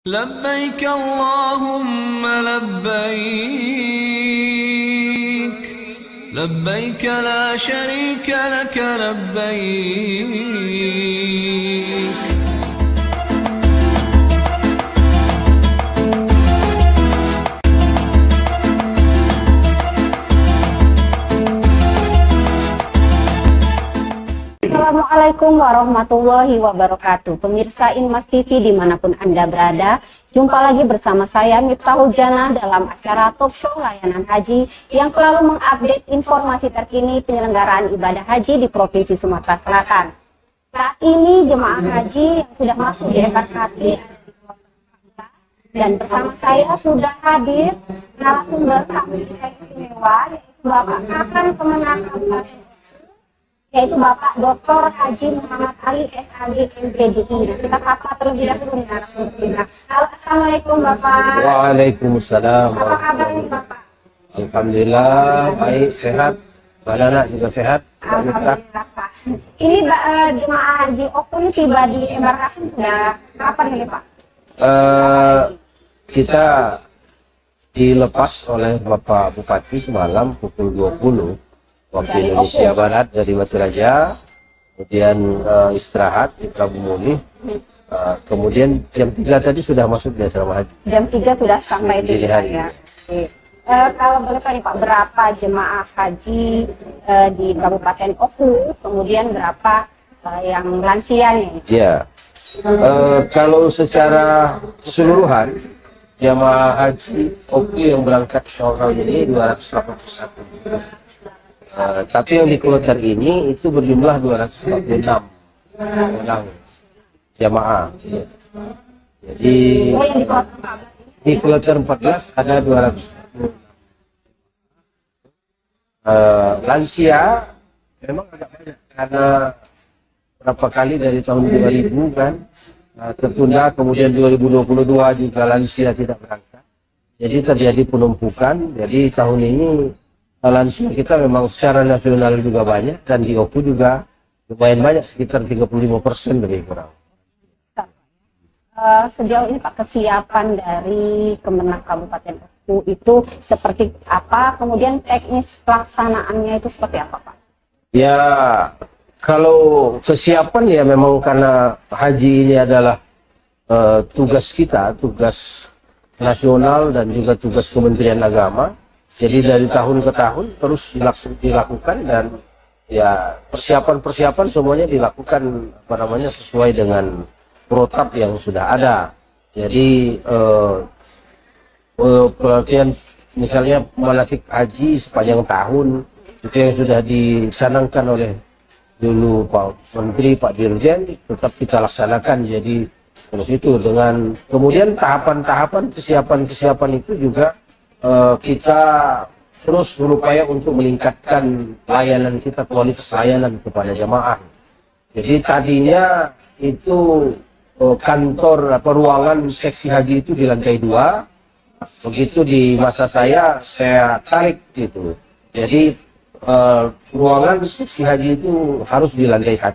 لبيك اللهم لبيك لبيك لا شريك لك لبيك. Assalamualaikum warahmatullahi wabarakatuh. Pemirsa Inmas TV dimanapun Anda berada, jumpa lagi bersama saya Miftahul Jannah dalam acara talk show layanan haji yang selalu mengupdate informasi terkini penyelenggaraan ibadah haji di Provinsi Sumatera Selatan. Saat ini jemaah haji yang sudah masuk di embarkasi dan bersama saya sudah hadir narasumber tamu istimewa yaitu Bapak Kakan Kemenang Kabupaten, yaitu Bapak Dr. Haji Muhammad Ali SAG MPDI. Kita sapa terlebih dahulu narasumber kita. Halo, Assalamualaikum Bapak. Waalaikumsalam. Apa kabar nih Bapak? Alhamdulillah baik, sehat. Badan juga sehat. Alhamdulillah Pak. Ini jemaah haji Oku ini tiba di embarkasi sudah kapan ini Pak? Kita dilepas oleh Bapak Bupati semalam pukul 20 waktu Dari Indonesia Oku. Barat dari Batu Raja, kemudian istirahat di Prabu Mulih, kemudian jam 3 tadi sudah masuk di asrama haji. Jam 3 sudah sampai di Dini hari. ya. Oke. Kalau boleh Pak nih Pak, berapa jemaah haji di Kabupaten Oku, kemudian berapa yang lansia nih? Ya, kalau secara keseluruhan jamaah haji Oku yang berangkat tahun ini 281. Tapi yang di kloter ini itu berjumlah 246 orang jamaah. Jadi Oh, yang di kota Pak. di kloter 14 ada 200. Lansia memang agak banyak karena berapa kali dari tahun 2000 kan tertunda, kemudian 2022 juga lansia tidak berangkat. Jadi terjadi penumpukan. Jadi tahun ini lansia kita memang secara nasional juga banyak dan di Oku juga lumayan banyak, sekitar 35% lebih kurang. Sejauh ini Pak, kesiapan dari Kemenang Kabupaten Oku itu seperti apa? Kemudian teknis pelaksanaannya itu seperti apa Pak? Ya, kalau kesiapan ya memang karena haji ini adalah tugas kita, tugas nasional dan juga tugas Kementerian Agama. Jadi dari tahun ke tahun terus dilakukan dan ya persiapan semuanya dilakukan sesuai dengan protap yang sudah ada. Jadi pelatihan misalnya manasik haji sepanjang tahun itu yang sudah dicanangkan oleh dulu Pak Menteri, Pak Dirjen, tetap kita laksanakan. Jadi terus itu dengan kemudian tahapan-tahapan kesiapan itu juga kita terus berupaya untuk meningkatkan layanan kita, kualitas layanan kepada jamaah. Jadi tadinya itu kantor ruangan seksi haji itu di lantai 2. Begitu di masa saya tarik gitu. Jadi ruangan seksi haji itu harus di lantai 1.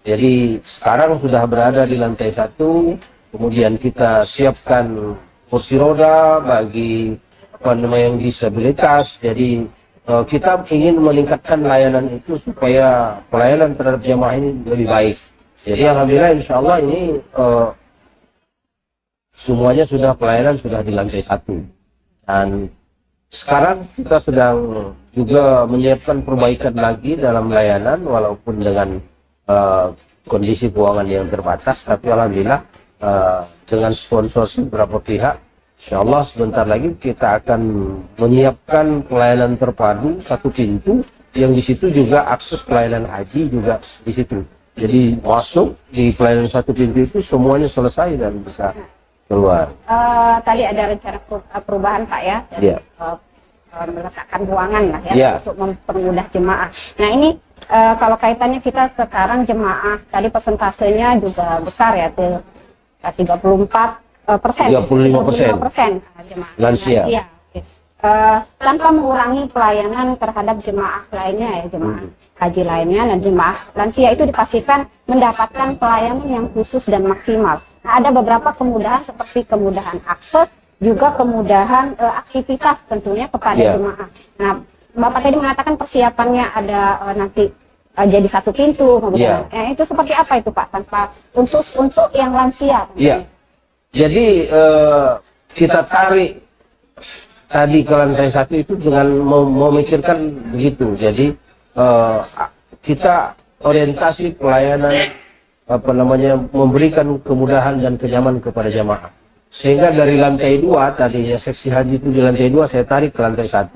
Jadi sekarang sudah berada di lantai 1. Kemudian kita siapkan kursi roda bagi yang disabilitas. Jadi kita ingin meningkatkan layanan itu supaya pelayanan terhadap jamaah ini lebih baik. Jadi alhamdulillah insya Allah ini semuanya sudah pelayanan sudah di lantai 1. Dan sekarang kita sedang juga menyiapkan perbaikan lagi dalam layanan walaupun dengan kondisi keuangan yang terbatas, tapi alhamdulillah dengan sponsorship beberapa pihak, insya Allah sebentar lagi kita akan menyiapkan pelayanan terpadu satu pintu yang di situ juga akses pelayanan haji juga di situ. Jadi masuk di pelayanan satu pintu itu semuanya selesai dan bisa keluar. Tadi ada rencana perubahan Pak ya, dari, meletakkan ruangan lah ya, untuk mempermudah jemaah. Nah ini kalau kaitannya kita sekarang jemaah tadi persentasenya juga besar ya, 34%. 35% jemaah lansia. Tanpa mengurangi pelayanan terhadap jemaah lainnya ya, jemaah haji lainnya dan jemaah lansia itu dipastikan mendapatkan pelayanan yang khusus dan maksimal. Ada beberapa kemudahan seperti kemudahan akses, juga kemudahan aktivitas tentunya kepada jemaah. Nah, Bapak tadi mengatakan persiapannya ada nanti jadi satu pintu, kemudian itu seperti apa itu Pak, tanpa untuk yang lansia? Iya. Jadi kita tarik tadi ke lantai 1 itu dengan memikirkan begitu. Jadi kita orientasi pelayanan memberikan kemudahan dan kenyamanan kepada jamaah. Sehingga dari lantai 2 tadinya seksi haji itu di lantai 2 saya tarik ke lantai 1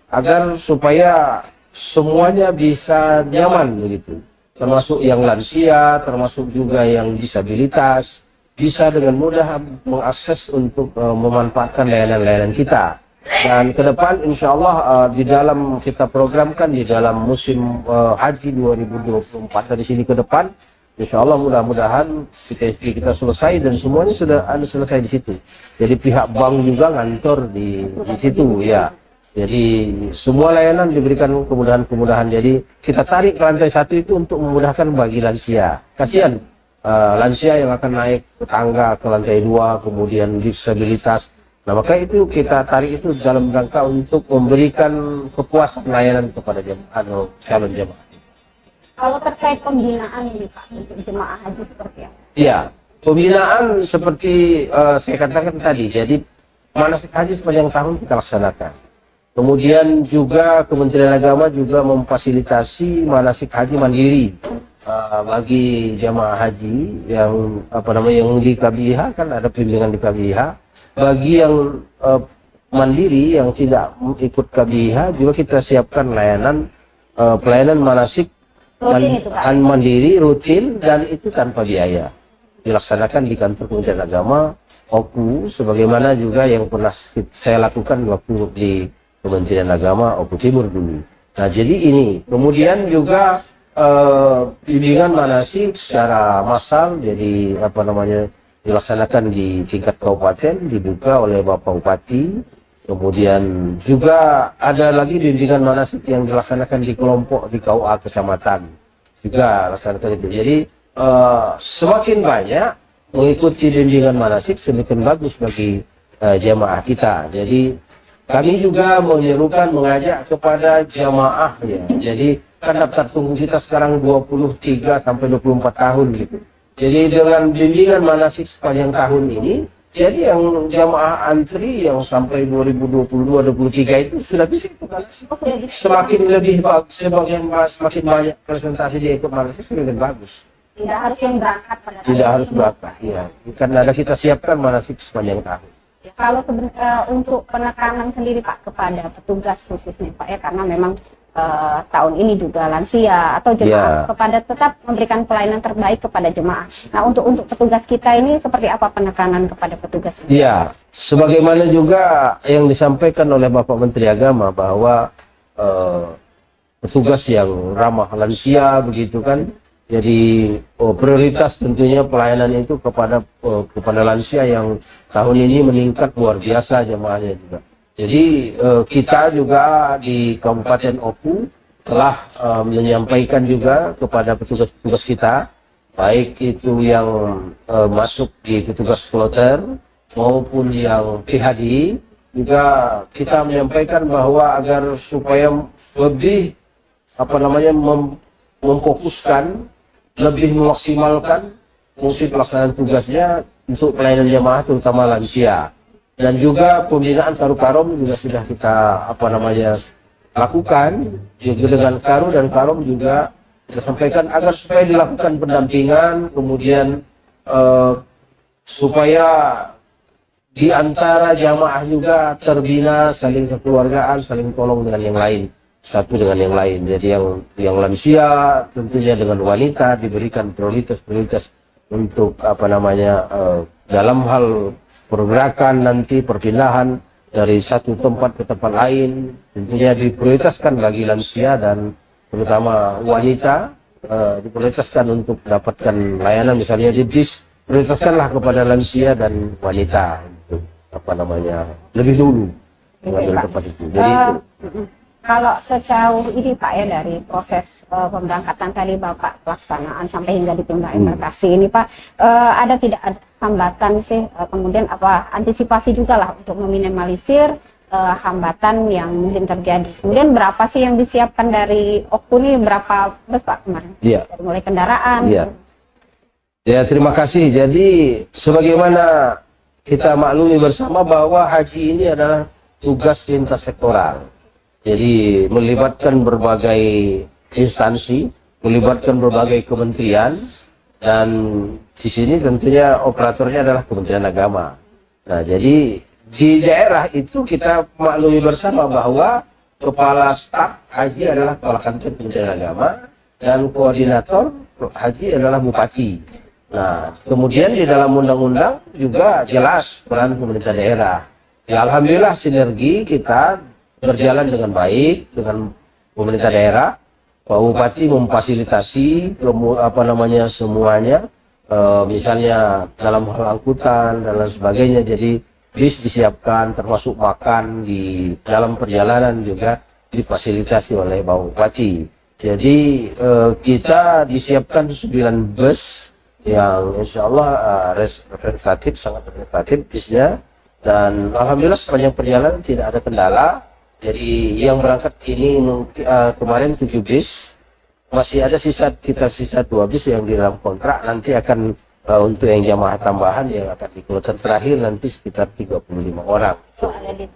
agar supaya semuanya bisa nyaman begitu, termasuk yang lansia, termasuk juga yang disabilitas, bisa dengan mudah mengakses untuk memanfaatkan layanan-layanan kita. Dan ke depan insya Allah di dalam kita programkan di dalam musim haji 2024 dari sini ke depan, insya Allah mudah-mudahan kita selesai dan semuanya sudah selesai di situ. Jadi pihak bank juga ngantor di situ ya. Jadi semua layanan diberikan kemudahan-kemudahan. Jadi kita tarik ke lantai 1 itu untuk memudahkan bagi lansia. Kasihan lansia yang akan naik ke tangga ke lantai 2, kemudian disabilitas. Nah maka itu kita tarik itu dalam rangka untuk memberikan kepuasan layanan kepada calon jemaah. Kalau terkait pembinaan ini Pak untuk jemaah haji seperti apa? Iya, pembinaan seperti saya katakan tadi. Jadi manasik haji sepanjang tahun kita laksanakan. Kemudian juga Kementerian Agama juga memfasilitasi manasik haji mandiri bagi jamaah haji yang yang di KBIH, kan ada bimbingan di KBIH. Bagi yang mandiri yang tidak ikut KBIH juga kita siapkan pelayanan manasik mandiri rutin dan itu tanpa biaya. Dilaksanakan di kantor Kementerian Agama OKU, sebagaimana juga yang pernah saya lakukan waktu di Kementerian Agama Oku Timur dulu. Nah jadi ini kemudian juga bimbingan manasik secara massal, jadi dilaksanakan di tingkat kabupaten, dibuka oleh Bapak Bupati. Kemudian juga ada lagi bimbingan manasik yang dilaksanakan di kelompok di KUA kecamatan juga laksanakan itu. Jadi semakin banyak mengikuti bimbingan manasik semakin bagus bagi jamaah kita. Jadi kami juga menyerukan, mengajak kepada jamaah ya. Jadi kan daftar tunggu kita sekarang 23 sampai 24 tahun gitu. Jadi dengan bimbingan manasik sepanjang tahun ini, jadi yang jamaah antri yang sampai 2022-2023 itu sudah bisa ikut manasik. Semakin lebih bagus, semakin banyak presentasi dia ikut manasik semakin bagus. Tidak harus yang berangkat pada Tidak harus berangkat, ya. Karena ada kita siapkan manasik sepanjang tahun. Kalau untuk penekanan sendiri Pak kepada petugas khususnya Pak ya, karena memang tahun ini juga lansia atau jemaah kepada tetap memberikan pelayanan terbaik kepada jemaah. Nah untuk petugas kita ini seperti apa penekanan kepada petugas ini? Iya, sebagaimana juga yang disampaikan oleh Bapak Menteri Agama bahwa petugas yang ramah lansia begitu kan. Jadi prioritas tentunya pelayanan itu kepada lansia yang tahun ini meningkat luar biasa jemaahnya juga. Jadi kita juga di Kabupaten Oku telah menyampaikan juga kepada petugas-petugas kita, baik itu yang masuk di petugas kloter maupun yang PHD, juga kita menyampaikan bahwa agar supaya lebih memfokuskan, lebih memaksimalkan fungsi pelaksanaan tugasnya untuk pelayanan jamaah terutama lansia. Dan juga pembinaan karu-karom juga sudah kita lakukan juga dengan karu dan karom juga kita sampaikan agar supaya dilakukan pendampingan, kemudian supaya di antara jamaah juga terbina saling kekeluargaan, saling tolong dengan yang lain, satu dengan yang lain. Jadi yang lansia tentunya dengan wanita diberikan prioritas untuk dalam hal pergerakan nanti perpindahan dari satu tempat ke tempat lain, tentunya diprioritaskan bagi lansia dan terutama wanita diprioritaskan untuk mendapatkan layanan, misalnya di bis prioritaskanlah kepada lansia dan wanita untuk lebih dulu mengambil tempat itu. Jadi itu. Kalau sejauh ini Pak ya dari proses pemberangkatan tadi Bapak pelaksanaan sampai hingga dipindah embarkasi ini Pak, hambatan sih, kemudian apa antisipasi juga lah untuk meminimalisir hambatan yang mungkin terjadi. Kemudian berapa sih yang disiapkan dari OKU nih, berapa bus Pak kemarin? Iya. Dari mulai kendaraan. Iya. Ya, terima kasih. Jadi sebagaimana kita maklumi bersama bahwa haji ini adalah tugas lintas sektoral. Jadi melibatkan berbagai instansi, melibatkan berbagai kementerian, dan di sini tentunya operatornya adalah Kementerian Agama. Nah, jadi di daerah itu kita maklumi bersama bahwa kepala staf haji adalah kepala kantor Kementerian Agama dan koordinator haji adalah bupati. Nah, kemudian di dalam undang-undang juga jelas peran pemerintah daerah. Ya, alhamdulillah sinergi kita berjalan dengan baik dengan pemerintah daerah. Pak Bupati memfasilitasi semuanya, misalnya dalam hal angkutan dan lain sebagainya. Jadi bis disiapkan, termasuk makan di dalam perjalanan juga difasilitasi oleh Pak Bupati. Jadi kita disiapkan 9 bus yang insya Allah representatif, sangat representatif bisnya, dan alhamdulillah sepanjang perjalanan tidak ada kendala. Jadi yang berangkat ini kemarin 7 bis, masih ada sisa 2 bis yang di dalam kontrak. Nanti akan untuk yang jamaah tambahan yang akan di kloter terakhir nanti sekitar 35 orang. Ada di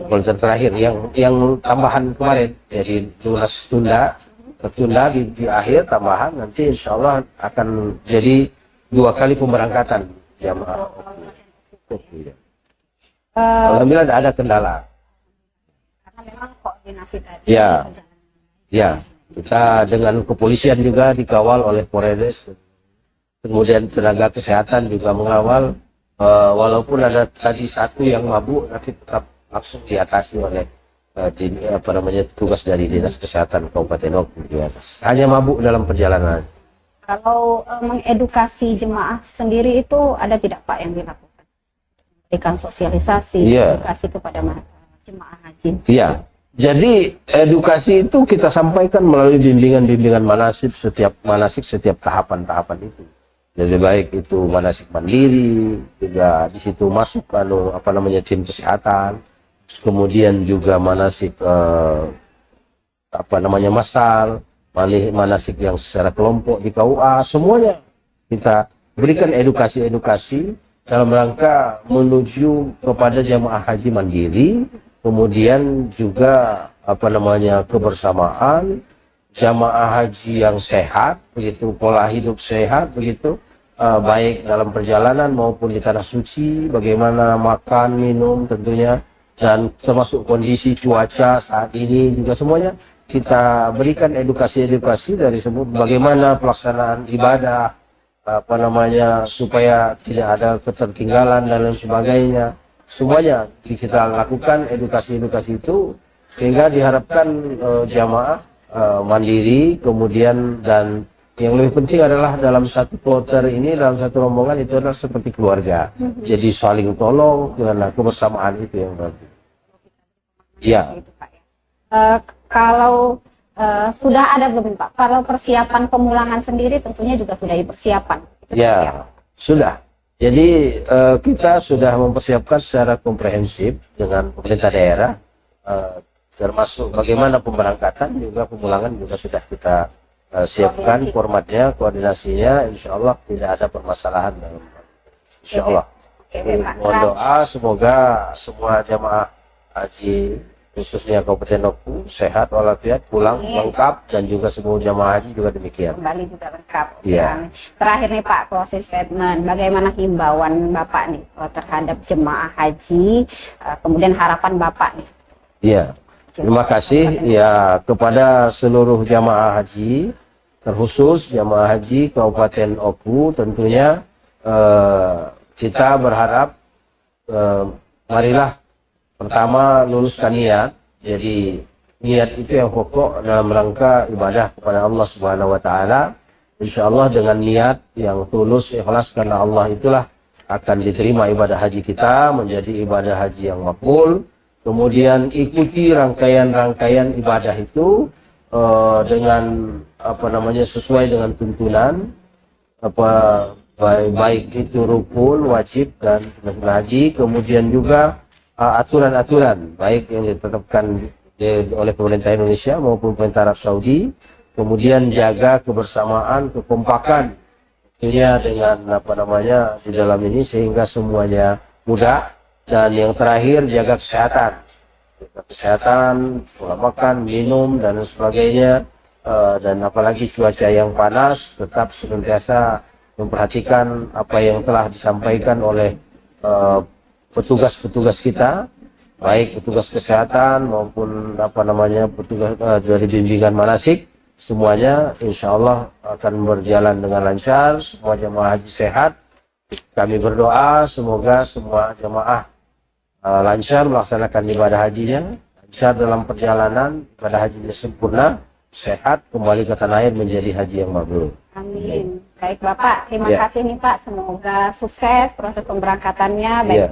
Kloter terakhir yang tambahan kemarin, jadi lunas tertunda di akhir tambahan, nanti insya Allah akan jadi 2 kali pemberangkatan jamaah. Alhamdulillah tidak ada kendala. Memang koordinasi tadi. Ya, ya. Kita dengan kepolisian juga dikawal oleh Polres, kemudian tenaga kesehatan juga mengawal. Walaupun ada tadi satu yang mabuk, tapi tetap langsung diatasi oleh tugas dari Dinas Kesehatan Kabupaten Oku di atas. Hanya mabuk dalam perjalanan. Kalau mengedukasi jemaah sendiri itu ada tidak Pak yang dilakukan? Berikan sosialisasi, edukasi kepada jemaah haji. Iya. Jadi edukasi itu kita sampaikan melalui bimbingan manasik setiap tahapan-tahapan itu. Jadi baik itu manasik mandiri, juga di situ masuk tim kesehatan, kemudian juga manasik massal, manasik yang secara kelompok di KUA, semuanya kita berikan edukasi dalam rangka menuju kepada jamaah haji mandiri. Kemudian juga kebersamaan, jamaah haji yang sehat, begitu, pola hidup sehat, begitu, baik dalam perjalanan maupun di tanah suci, bagaimana makan, minum tentunya, dan termasuk kondisi cuaca saat ini juga semuanya kita berikan edukasi dari sebut bagaimana pelaksanaan ibadah, supaya tidak ada ketertinggalan dan lain sebagainya. Semuanya kita lakukan edukasi itu sehingga diharapkan jamaah mandiri, kemudian dan yang lebih penting adalah dalam satu kloter ini, dalam satu rombongan itu adalah seperti keluarga. Jadi saling tolong karena kebersamaan itu yang penting. Ya. Kalau sudah ada belum Pak? Kalau persiapan pemulangan sendiri tentunya juga sudah dipersiapkan. Ya, sudah. Jadi kita sudah mempersiapkan secara komprehensif dengan pemerintah daerah, termasuk bagaimana pemberangkatan juga pemulangan juga sudah kita siapkan formatnya, koordinasinya. Insya Allah tidak ada permasalahan. Insya Allah. Mohon doa semoga semua jamaah haji khususnya Kabupaten Oku sehat walafiat, pulang lengkap, dan juga semua jamaah haji juga demikian. Kembali juga lengkap. Ya. Terakhir nih Pak, closing statement. Bagaimana himbauan Bapak nih terhadap jemaah haji, kemudian harapan Bapak nih? Iya. Terima kasih ya kepada seluruh jamaah haji, terkhusus jamaah haji Kabupaten Oku. Tentunya kita berharap marilah pertama luluskan niat. Jadi niat itu yang pokok dalam rangka ibadah kepada Allah Subhanahu wa taala. Insyaallah dengan niat yang tulus ikhlas karena Allah itulah akan diterima ibadah haji kita menjadi ibadah haji yang makbul. Kemudian ikuti rangkaian-rangkaian ibadah itu dengan sesuai dengan tuntunan baik itu rukun, wajib dan haji, kemudian juga aturan-aturan baik yang ditetapkan oleh pemerintah Indonesia maupun pemerintah Arab Saudi, kemudian jaga kebersamaan, kekompakan tentunya dengan di dalam ini sehingga semuanya mudah, dan yang terakhir jaga kesehatan, pola makan, minum dan sebagainya, dan apalagi cuaca yang panas tetap senantiasa memperhatikan apa yang telah disampaikan oleh petugas-petugas kita, baik petugas kesehatan maupun petugas dari bimbingan manasik, semuanya insya Allah akan berjalan dengan lancar, semua jemaah haji sehat. Kami berdoa semoga semua jemaah lancar melaksanakan ibadah hajinya, lancar dalam perjalanan, ibadah hajinya sempurna, sehat, kembali ke tanah air menjadi haji yang mabrur. Amin. Baik Bapak, terima kasih nih Pak. Semoga sukses proses pemberangkatannya baik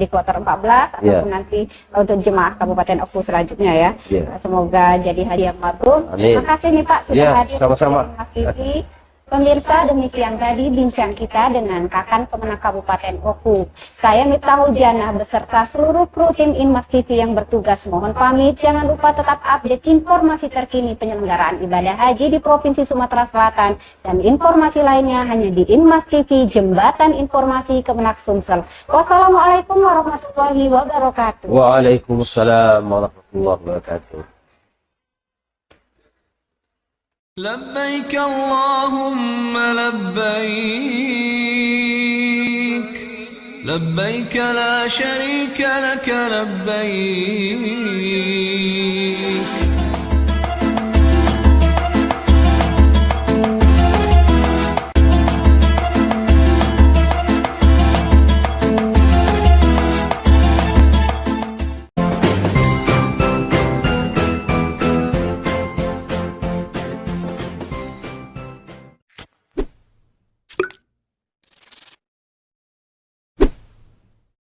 di kloter 14 ataupun nanti untuk jemaah Kabupaten Oku selanjutnya ya. Semoga jadi haji yang mabrur. Terima kasih nih Pak sudah hadir sama-sama. Mas TV. Pemirsa, demikian tadi bincang kita dengan Kakan Kemenang Kabupaten Oku. Saya Miftahul Janah beserta seluruh kru tim Inmas TV yang bertugas mohon pamit. Jangan lupa tetap update informasi terkini penyelenggaraan ibadah haji di Provinsi Sumatera Selatan dan informasi lainnya hanya di Inmas TV, Jembatan Informasi Kemenak Sumsel. Wassalamualaikum warahmatullahi wabarakatuh. Waalaikumsalam warahmatullahi wabarakatuh. لبيك اللهم لبيك لبيك لا شريك لك لبيك